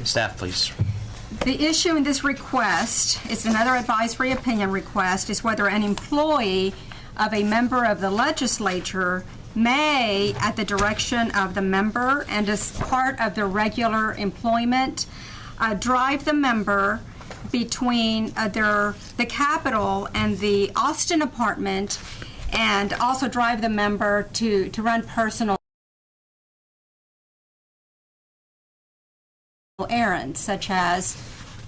Staff, please. The issue in this request, it's another advisory opinion request, is whether an employee of a member of the legislature may, at the direction of the member and as part of their regular employment, drive the member between the Capitol and the Austin apartment, and also drive the member to run personal errands, such as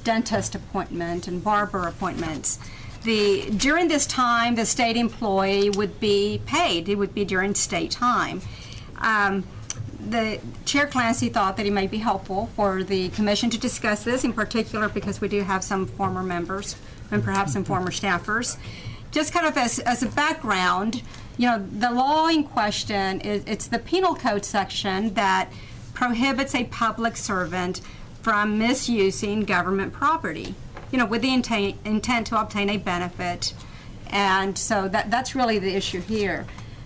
dentist appointment and barber appointments. During this time, the state employee would be paid. It would be during state time. The Chair Clancy thought that it might be helpful for the Commission to discuss this, in particular because we do have some former members and perhaps some former staffers. Just kind of as a background, you know, the law in question it's the Penal Code section that prohibits a public servant from misusing government property, you know, with the intent to obtain a benefit. And so that's really the issue here.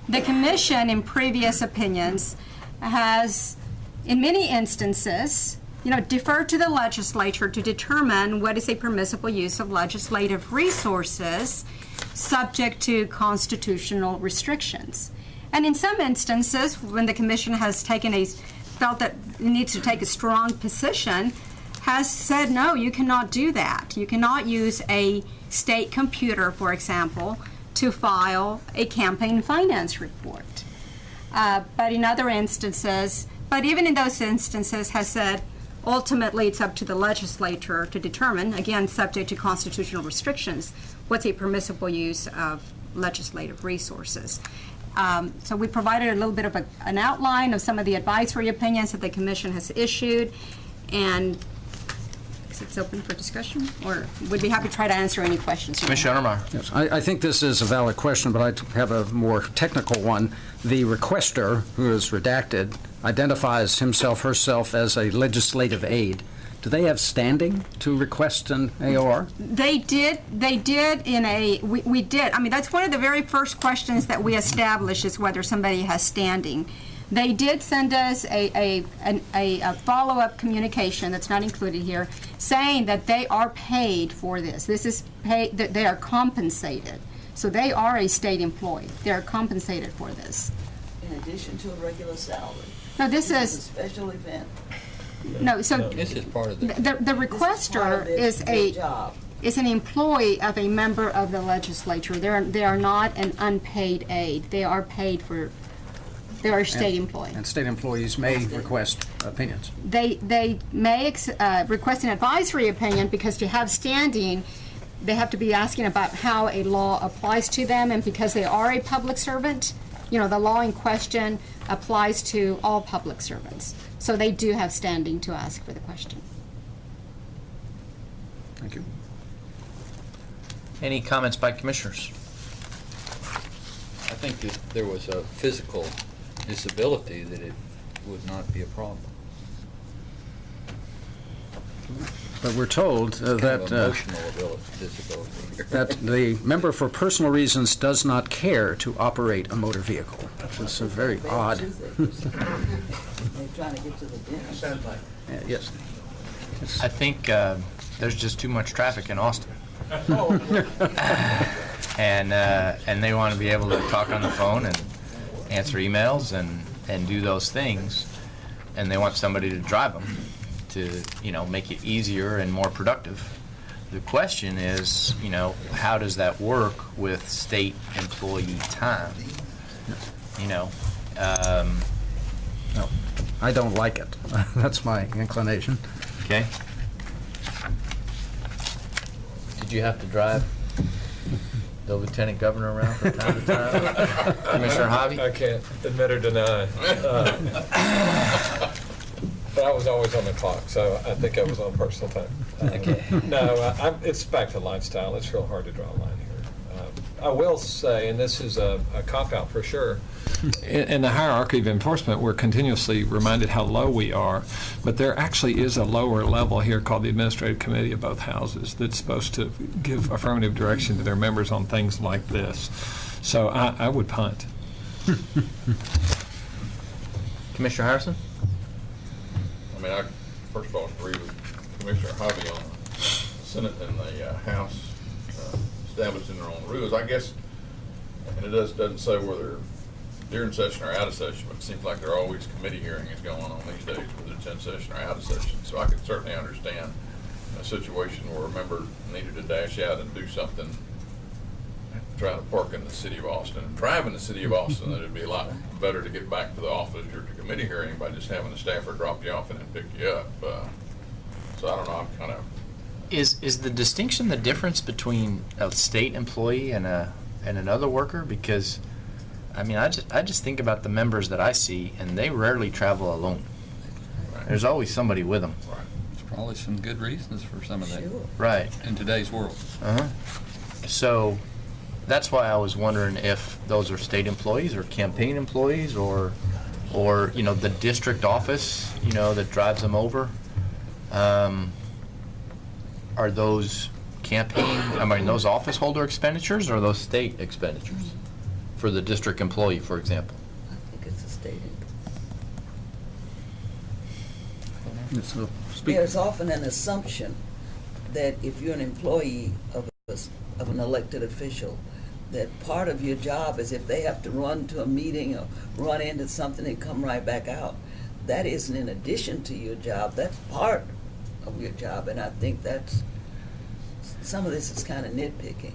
The Commission, in previous opinions, has, in many instances, you know, deferred to the legislature to determine what is a permissible use of legislative resources subject to constitutional restrictions. And in some instances, when the Commission has felt that it needs to take a strong position, has said, no, you cannot do that. You cannot use a state computer, for example, to file a campaign finance report. But in other instances, but even in those instances, has said, ultimately it's up to the legislature to determine, again, subject to constitutional restrictions, what's a permissible use of legislative resources. So we provided a little bit of an outline of some of the advisory opinions that the Commission has issued, and it's open for discussion, or we'd be happy to try to answer any questions. Commissioner Untermeyer. Yes, I think this is a valid question, but I have a more technical one. The requester, who is redacted, identifies himself, herself as a legislative aide. Do they have standing to request an AOR? They did in a, we did. I mean, that's one of the very first questions that we establish, is whether somebody has standing. They did send us a follow-up communication that's not included here, saying that they are paid for this. This is paid, that they are compensated. So they are a state employee. They are compensated for this. In addition to a regular salary. No, this is a special event. No, so this is part of the requester is an employee of a member of the legislature. They are not an unpaid aide. They are paid for. They are a state employee. And state employees may request opinions. They may request an advisory opinion, because to have standing, they have to be asking about how a law applies to them, and because they are a public servant, you know, the law in question applies to all public servants. So they do have standing to ask for the question. Thank you. Any comments by commissioners? I think if there was a physical disability, that it would not be a problem. But we're told that emotional disability that the member for personal reasons does not care to operate a motor vehicle, which is a very odd. They're trying to get to the dentist. Yes. I think there's just too much traffic in Austin. And they want to be able to talk on the phone and answer emails and do those things, and they want somebody to drive them to, you know, make it easier and more productive. The question is, you know, how does that work with state employee time? You know, No, I don't like it. That's my inclination. okay. Did you have to drive the lieutenant governor around from time to time? Commissioner Hobby? I can't admit or deny. But I was always on the clock, so I think I was on personal time. Okay. No, it's back to lifestyle. It's real hard to draw a line here. I will say, and this is a cop-out for sure, in the hierarchy of enforcement, we're continuously reminded how low we are, but there actually is a lower level here called the Administrative Committee of both houses that's supposed to give affirmative direction to their members on things like this. So I would punt. Commissioner Harrison? I mean, first of all, agree with Commissioner Hovey on the Senate and the House establishing their own rules. I guess, and it doesn't say whether during session or out of session, but it seems like there are always committee hearings going on these days, whether it's in session or out of session. So I could certainly understand a situation where a member needed to dash out and do something, trying to park in the city of Austin and drive in the city of Austin, that it'd be a lot better to get back to the office or to committee hearing by just having a staffer drop you off and then pick you up. So I don't know, I'm kind of... Is the distinction the difference between a state employee and another worker? Because I mean, I just think about the members that I see, and they rarely travel alone. Right. There's always somebody with them. Right. There's probably some good reasons for some of that Sure. Right. in today's world. So that's why I was wondering if those are state employees or campaign employees or you know, the district office, you know, that drives them over. Are those those office holder expenditures or are those state expenditures for the district employee, for example? I think it's a state. So, speak. There's often an assumption that if you're an employee of an elected official, that part of your job is if they have to run to a meeting or run into something and come right back out. That isn't in addition to your job. That's part of your job, and I think that's some of this is kind of nitpicking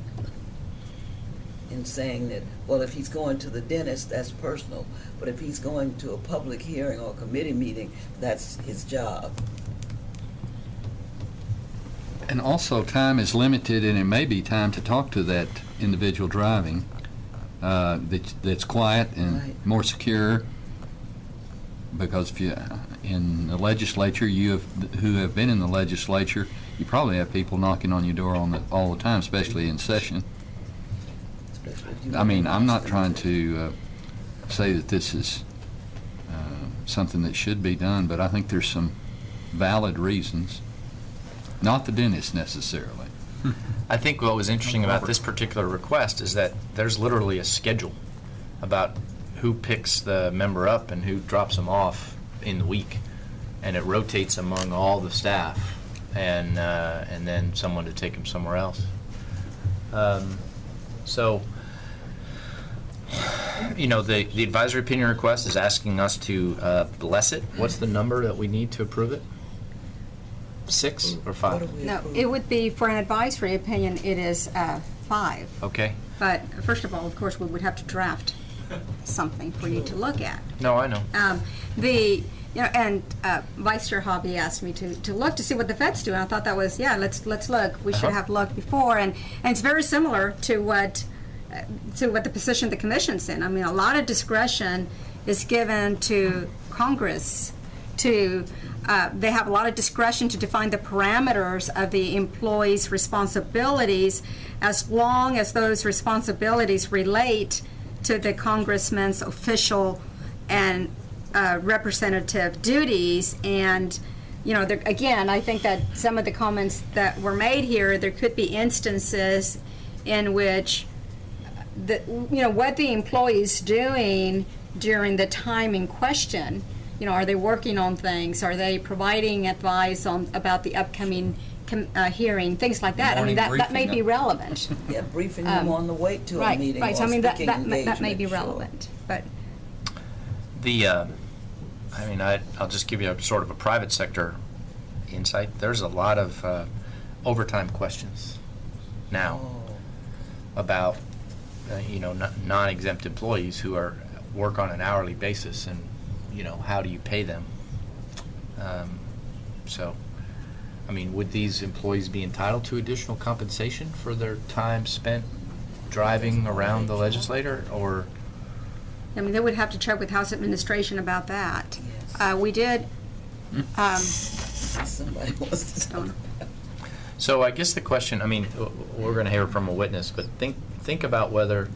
in saying that, well, if he's going to the dentist, that's personal, but if he's going to a public hearing or a committee meeting, that's his job. And also, time is limited, and it may be time to talk to that individual driving that's quiet and Right. more secure. Because if you in the legislature, who have been in the legislature, you probably have people knocking on your door all the time, especially in session. Especially if you I mean, live in I'm not Austin. trying to say that this is something that should be done, but I think there's some valid reasons. Not the dentist necessarily. I think what was interesting about this particular request is that there's literally a schedule about who picks the member up and who drops them off in the week, and it rotates among all the staff, and then someone to take them somewhere else. So, you know, the advisory opinion request is asking us to bless it. What's the number that we need to approve it? 6 or 5? What do we No, approve? it would be, for an advisory opinion, it is 5. Okay. But first of all, of course, we would have to draft something for you to look at. No, I know. Vice Chair Hobby asked me to look to see what the Fed's do, and I thought that was, let's look. We should have looked before, and it's very similar to what the position the Commission's in. I mean, a lot of discretion is given to Congress to. They have a lot of discretion to define the parameters of the employee's responsibilities, as long as those responsibilities relate to the congressman's official and representative duties. And, you know, again, I think that some of the comments that were made here, there could be instances in which what the employee's doing during the time in question. You know, are they working on things? Are they providing advice about the upcoming hearing? Things like that. Morning I mean, that may briefing. be relevant. Yeah, briefing them on the way to a meeting Right. or So I mean, speaking that may engagement, be sure. relevant. But I'll just give you a sort of a private sector insight. There's a lot of overtime questions now about non-exempt employees who work on an hourly basis, and how do you pay them? So, I mean, would these employees be entitled to additional compensation for their time spent driving around the legislature, or? I mean, they would have to check with House Administration about that. Yes. We did. Somebody wants to Stone. So I guess the question, I mean, we're going to hear from a witness, but think about whether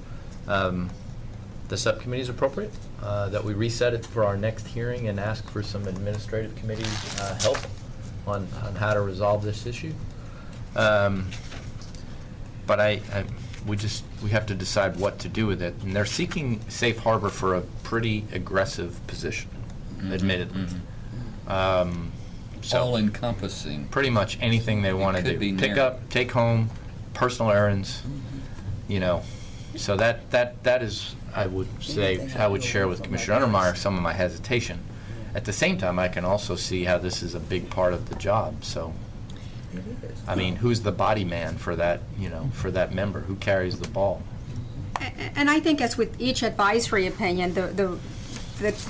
the subcommittee is appropriate, that we reset it for our next hearing and ask for some administrative committee help on how to resolve this issue. But we have to decide what to do with it. And they're seeking safe harbor for a pretty aggressive position, admittedly. So all-encompassing. pretty much anything they want to could be do. Pick narrow. up, take home, personal errands, you know. So that is, I would say, I would share with Commissioner Untermeyer some of my hesitation. At the same time, I can also see how this is a big part of the job. So, I mean, who's the body man for that, you know, for that member? Who carries the ball? And I think as with each advisory opinion, the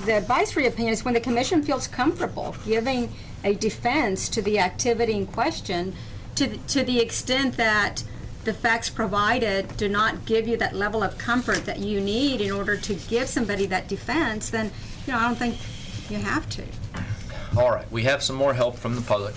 advisory opinion is when the commission feels comfortable giving a defense to the activity in question, to the extent that the facts provided do not give you that level of comfort that you need in order to give somebody that defense, then, you know, I don't think you have to. All right, we have some more help from the public.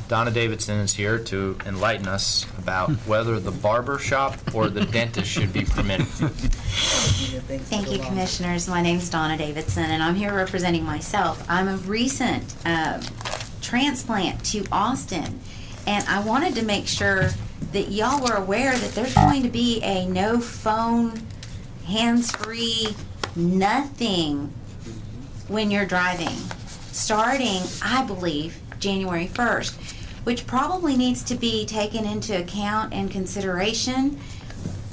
Donna Davidson is here to enlighten us about whether the barber shop or the dentist should be permitted. Thank you, Commissioners. My name's Donna Davidson, and I'm here representing myself. I'm a recent transplant to Austin, and I wanted to make sure that y'all were aware that there's going to be a no phone, hands-free, nothing when you're driving, starting, I believe, January 1st, which probably needs to be taken into account and consideration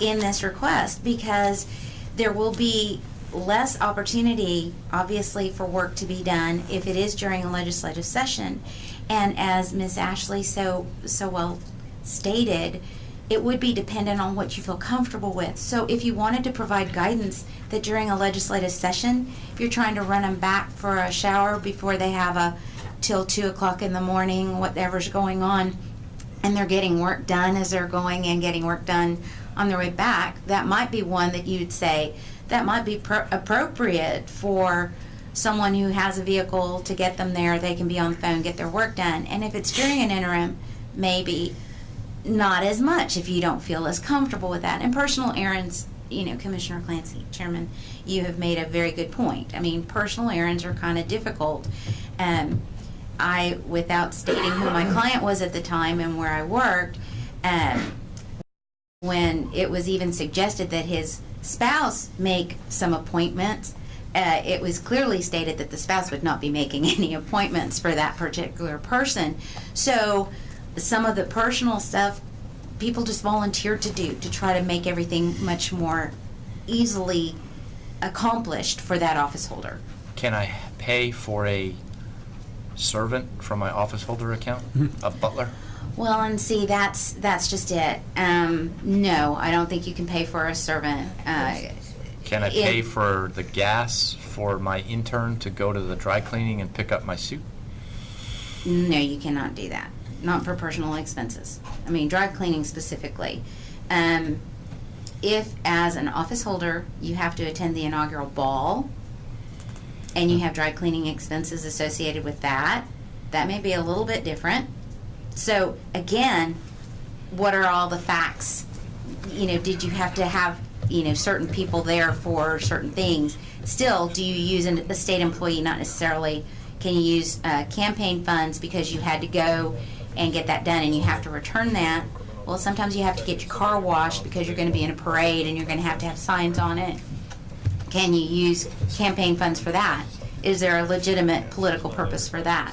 in this request, because there will be less opportunity, obviously, for work to be done if it is during a legislative session. And as Ms. Ashley so well stated, it would be dependent on what you feel comfortable with. So if you wanted to provide guidance that during a legislative session, you're trying to run them back for a shower before they have a till 2 o'clock in the morning, whatever's going on, and they're getting work done as they're going and getting work done on their way back, that might be one that you'd say that might be appropriate for someone who has a vehicle to get them there. They can be on the phone, get their work done. And if it's during an interim, maybe not as much if you don't feel as comfortable with that. And personal errands, you know, Commissioner Clancy, Chairman, you have made a very good point. I mean, personal errands are kind of difficult. Without stating who my client was at the time and where I worked, when it was even suggested that his spouse make some appointments, it was clearly stated that the spouse would not be making any appointments for that particular person. So some of the personal stuff people just volunteered to do to try to make everything much more easily accomplished for that office holder. Can I pay for a servant from my office holder account? A butler? Well, and see, that's just it. No, I don't think you can pay for a servant. Can I pay for the gas for my intern to go to the dry cleaning and pick up my suit? No, you cannot do that. Not for personal expenses. I mean, dry cleaning specifically. If, as an office holder, you have to attend the inaugural ball and you have dry cleaning expenses associated with that, that may be a little bit different. So, again, what are all the facts? You know, did you have to have, you know, certain people there for certain things? Still, do you use a state employee? Not necessarily. Can you use campaign funds because you had to go and get that done and you have to return that? Well, sometimes you have to get your car washed because you're going to be in a parade and you're going to have signs on it. Can you use campaign funds for that? Is there a legitimate political purpose for that?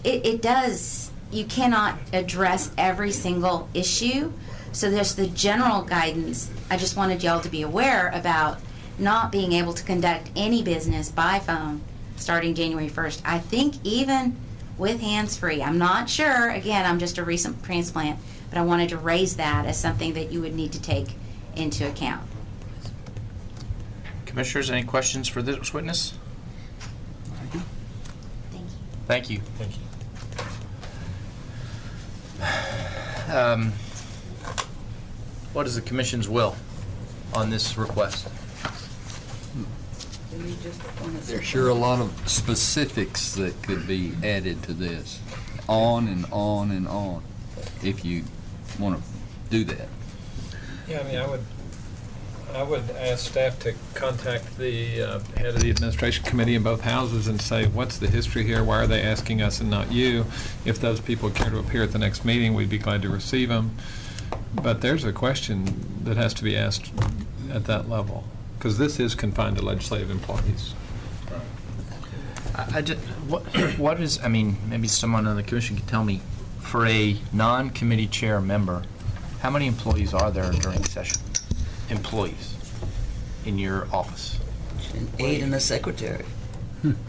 It does. You cannot address every single issue. So there's the general guidance. I just wanted y'all to be aware about not being able to conduct any business by phone starting January 1st. I think even with hands-free, I'm not sure. Again, I'm just a recent transplant, but I wanted to raise that as something that you would need to take into account. Commissioners, any questions for this witness? Thank you. Thank you. Thank you. What is the commission's will on this request? There's sure a lot of specifics that could be added to this, on and on and on, if you want to do that. Yeah, I mean, I would ask staff to contact the head of the administration committee in both houses and say, what's the history here? Why are they asking us and not you? If those people care to appear at the next meeting, we'd be glad to receive them. But there's a question that has to be asked at that level, because this is confined to legislative employees. I just, what is, I mean, maybe someone on the commission can tell me, for a non-committee chair member, how many employees are there during session? Employees in your office? An aide and a secretary.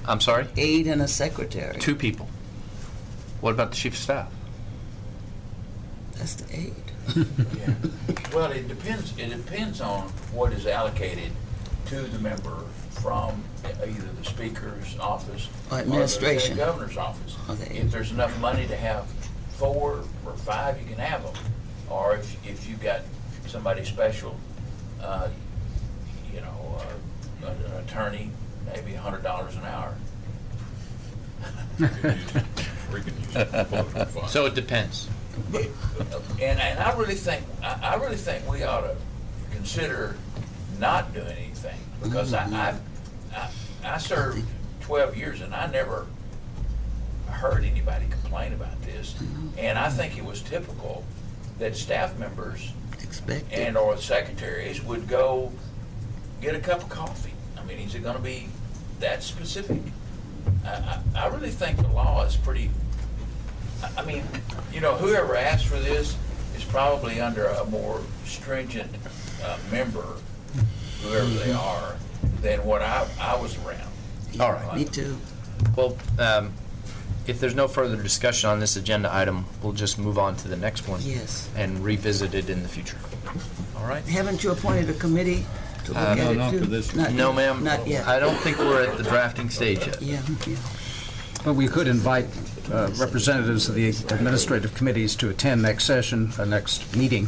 I'm sorry? Aide and a secretary. 2 people. What about the chief of staff? That's the aide. Yeah. Well, it depends on what is allocated to the member from either the speaker's office Or administration. or the governor's office. Okay. If there's enough money to have 4 or 5, you can have them. Or if you've got somebody special, you know, an attorney, maybe $100 an hour. We can use political funds. So it depends. And I really think we ought to consider not doing anything, because I served 12 years and I never heard anybody complain about this, and I think it was typical that staff members Expected. and or secretaries would go get a cup of coffee. I mean, is it going to be that specific? I really think the law is pretty. I mean, you know, whoever asked for this is probably under a more stringent member, whoever they are, than what I was around. All right. Me too. Well, if there's no further discussion on this agenda item, we'll just move on to the next one. Yes. And revisit it in the future. All right? Haven't you appointed a committee to look at no, it not too? for this Not No, yet. ma'am. Not yet. I don't think we're at the drafting stage yet. Yeah, yeah. But we could invite representatives of the administrative committees to attend next session, next meeting,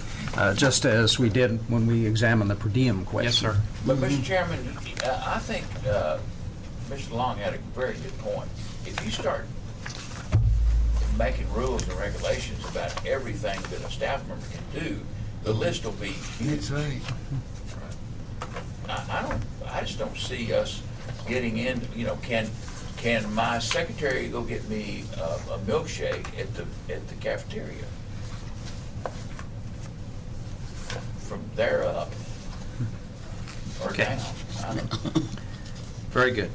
just as we did when we examined the per diem question. Yes, sir. But, Mr. Chairman, I think Mr. Long had a very good point. If you start making rules and regulations about everything that a staff member can do, the list will be huge. That's right. I just don't see us getting in, you know, can my secretary go get me a milkshake at the cafeteria? From there up or Okay. down. I don't know. Very good.